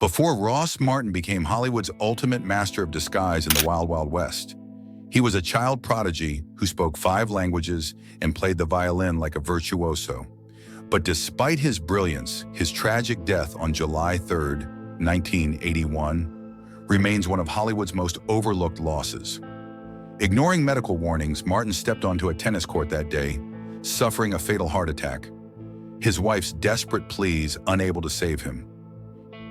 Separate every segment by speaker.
Speaker 1: Before Ross Martin became Hollywood's ultimate master of disguise in the Wild Wild West, he was a child prodigy who spoke 5 languages and played the violin like a virtuoso. But despite his brilliance, his tragic death on July 3, 1981, remains one of Hollywood's most overlooked losses. Ignoring medical warnings, Martin stepped onto a tennis court that day, suffering a fatal heart attack. His wife's desperate pleas unable to save him.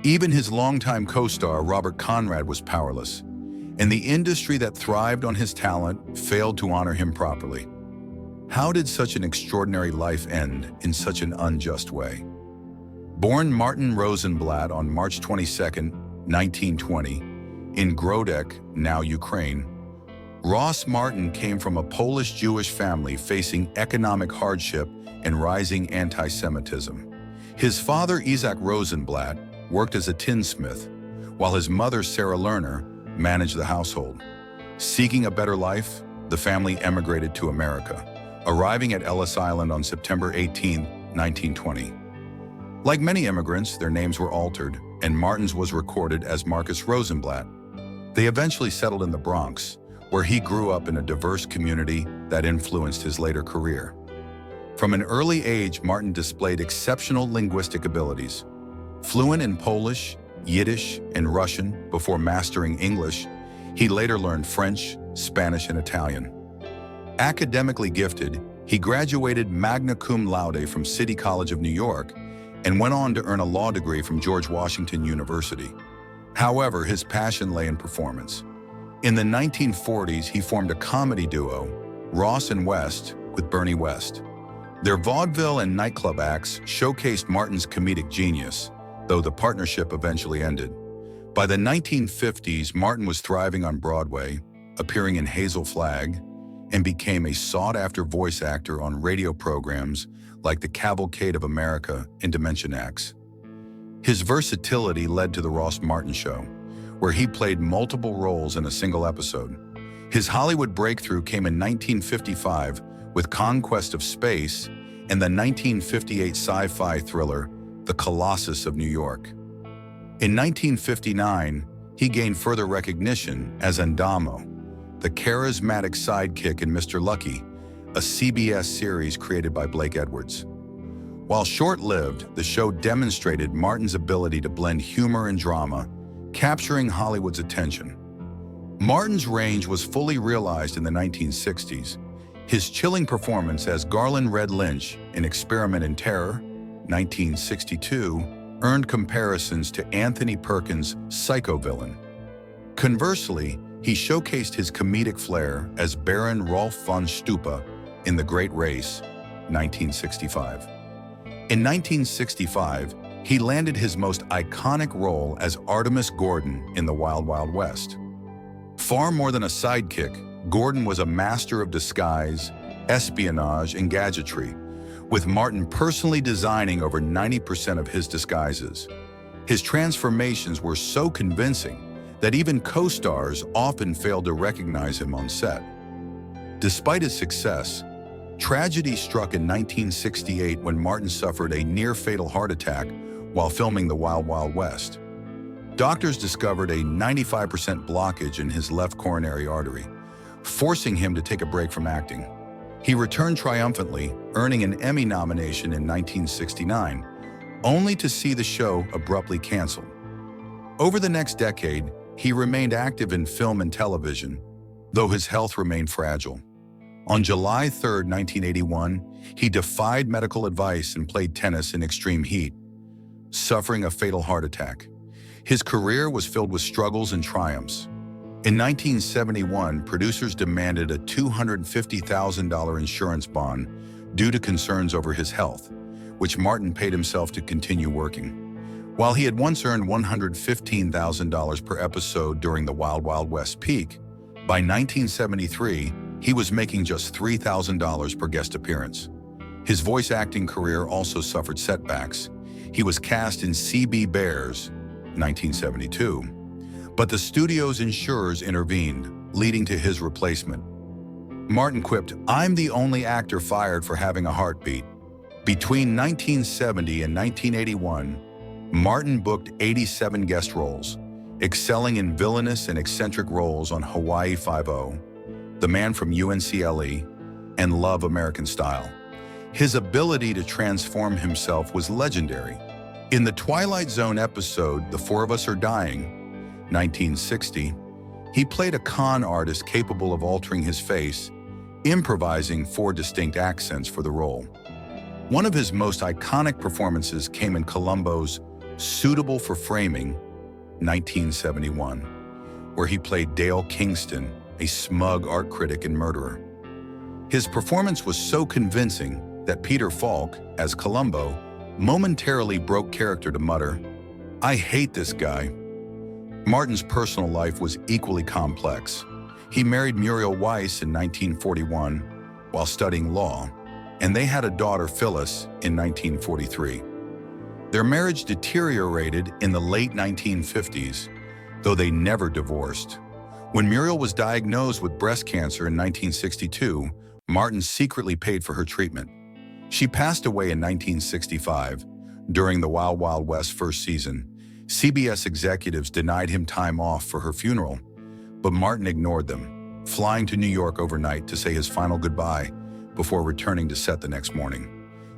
Speaker 1: Even his longtime co-star, Robert Conrad, was powerless, and the industry that thrived on his talent failed to honor him properly. How did such an extraordinary life end in such an unjust way? Born Martin Rosenblatt on March 22, 1920, in Grodek, now Ukraine, Ross Martin came from a Polish Jewish family facing economic hardship and rising anti-Semitism. His father, Isaac Rosenblatt, worked as a tinsmith, while his mother, Sarah Lerner, managed the household. Seeking a better life, the family emigrated to America, arriving at Ellis Island on September 18, 1920. Like many immigrants, their names were altered, and Martin's was recorded as Marcus Rosenblatt. They eventually settled in the Bronx, where he grew up in a diverse community that influenced his later career. From an early age, Martin displayed exceptional linguistic abilities. Fluent in Polish, Yiddish, and Russian before mastering English, he later learned French, Spanish, and Italian. Academically gifted, he graduated magna cum laude from City College of New York and went on to earn a law degree from George Washington University. However, his passion lay in performance. In the 1940s, he formed a comedy duo, Ross and West, with Bernie West. Their vaudeville and nightclub acts showcased Martin's comedic genius, though the partnership eventually ended. By the 1950s, Martin was thriving on Broadway, appearing in Hazel Flagg, and became a sought-after voice actor on radio programs like The Cavalcade of America and Dimension X. His versatility led to The Ross Martin Show, where he played multiple roles in a single episode. His Hollywood breakthrough came in 1955 with Conquest of Space and the 1958 sci-fi thriller The Colossus of New York. In 1959, he gained further recognition as Endamo, the charismatic sidekick in Mr. Lucky, a CBS series created by Blake Edwards. While short-lived, the show demonstrated Martin's ability to blend humor and drama, capturing Hollywood's attention. Martin's range was fully realized in the 1960s. His chilling performance as Garland Red Lynch in Experiment in Terror, 1962, earned comparisons to Anthony Perkins' Psycho villain. Conversely, he showcased his comedic flair as Baron Rolf von Stupa in The Great Race, 1965. In 1965, he landed his most iconic role as Artemus Gordon in The Wild Wild West. Far more than a sidekick, Gordon was a master of disguise, espionage, and gadgetry, with Martin personally designing over 90% of his disguises. His transformations were so convincing that even co-stars often failed to recognize him on set. Despite his success, tragedy struck in 1968 when Martin suffered a near-fatal heart attack while filming The Wild Wild West. Doctors discovered a 95% blockage in his left coronary artery, forcing him to take a break from acting. He returned triumphantly, earning an Emmy nomination in 1969, only to see the show abruptly canceled. Over the next decade, he remained active in film and television, though his health remained fragile. On July 3, 1981, he defied medical advice and played tennis in extreme heat, suffering a fatal heart attack. His career was filled with struggles and triumphs. In 1971, producers demanded a $250,000 insurance bond due to concerns over his health, which Martin paid himself to continue working. While he had once earned $115,000 per episode during the Wild Wild West peak, by 1973, he was making just $3,000 per guest appearance. His voice acting career also suffered setbacks. He was cast in C.B. Bears, 1972, but the studio's insurers intervened, leading to his replacement. Martin quipped, "I'm the only actor fired for having a heartbeat." Between 1970 and 1981, Martin booked 87 guest roles, excelling in villainous and eccentric roles on Hawaii Five-0, The Man from UNCLE, and Love, American Style. His ability to transform himself was legendary. In the Twilight Zone episode The Four of Us Are Dying, 1960, he played a con artist capable of altering his face, improvising 4 distinct accents for the role. One of his most iconic performances came in Columbo's Suitable for Framing, 1971, where he played Dale Kingston, a smug art critic and murderer. His performance was so convincing that Peter Falk, as Columbo, momentarily broke character to mutter, "I hate this guy." Martin's personal life was equally complex. He married Muriel Weiss in 1941 while studying law, and they had a daughter, Phyllis, in 1943. Their marriage deteriorated in the late 1950s, though they never divorced. When Muriel was diagnosed with breast cancer in 1962, Martin secretly paid for her treatment. She passed away in 1965. During the Wild Wild West first season, CBS executives denied him time off for her funeral, but Martin ignored them, flying to New York overnight to say his final goodbye before returning to set the next morning.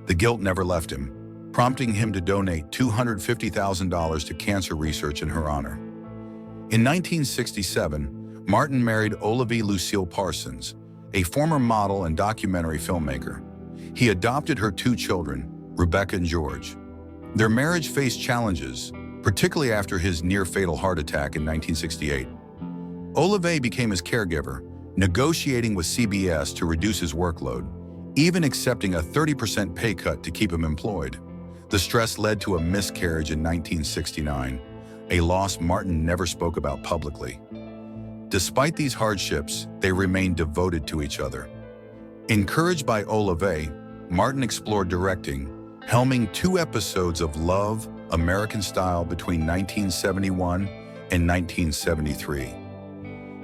Speaker 1: The guilt never left him, prompting him to donate $250,000 to cancer research in her honor. In 1967, Martin married Olivia Lucille Parsons, a former model and documentary filmmaker. He adopted her 2 children, Rebecca and George. Their marriage faced challenges, particularly after his near-fatal heart attack in 1968. Olivier became his caregiver, negotiating with CBS to reduce his workload, even accepting a 30% pay cut to keep him employed. The stress led to a miscarriage in 1969, a loss Martin never spoke about publicly. Despite these hardships, they remained devoted to each other. Encouraged by Olivier, Martin explored directing, helming 2 episodes of Love, American Style between 1971 and 1973.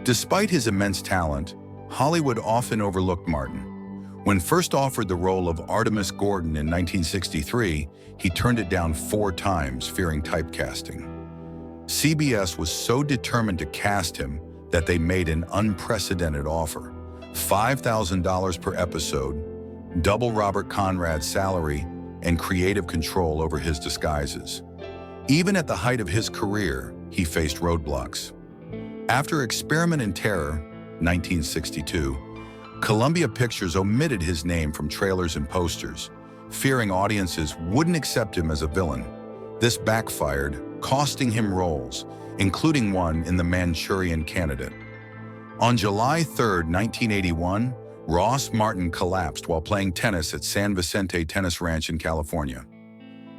Speaker 1: Despite his immense talent, Hollywood often overlooked Martin. When first offered the role of Artemis Gordon in 1963, he turned it down 4 times, fearing typecasting. CBS was so determined to cast him that they made an unprecedented offer: $5,000 per episode, double Robert Conrad's salary, and creative control over his disguises. Even at the height of his career, he faced roadblocks. After Experiment in Terror, 1962, Columbia Pictures omitted his name from trailers and posters, fearing audiences wouldn't accept him as a villain. This backfired, costing him roles, including one in The Manchurian Candidate. On July 3, 1981, Ross Martin collapsed while playing tennis at San Vicente Tennis Ranch in California.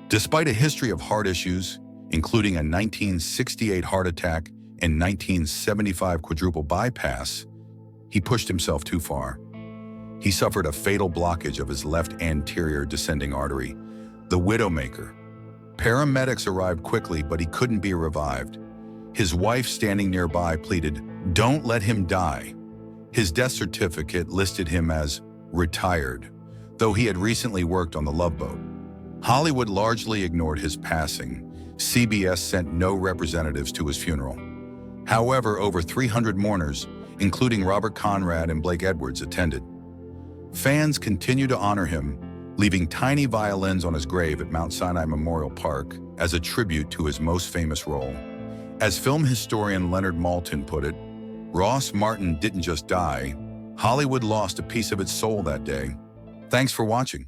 Speaker 1: Despite a history of heart issues, including a 1968 heart attack and 1975 quadruple bypass, he pushed himself too far. He suffered a fatal blockage of his left anterior descending artery, the Widowmaker. Paramedics arrived quickly, but he couldn't be revived. His wife, standing nearby, pleaded, "Don't let him die." His death certificate listed him as retired, though he had recently worked on the Love Boat. Hollywood largely ignored his passing. CBS sent no representatives to his funeral. However, over 300 mourners, including Robert Conrad and Blake Edwards, attended. Fans continue to honor him, leaving tiny violins on his grave at Mount Sinai Memorial Park as a tribute to his most famous role. As film historian Leonard Maltin put it, Ross Martin didn't just die, Hollywood lost a piece of its soul that day. Thanks for watching.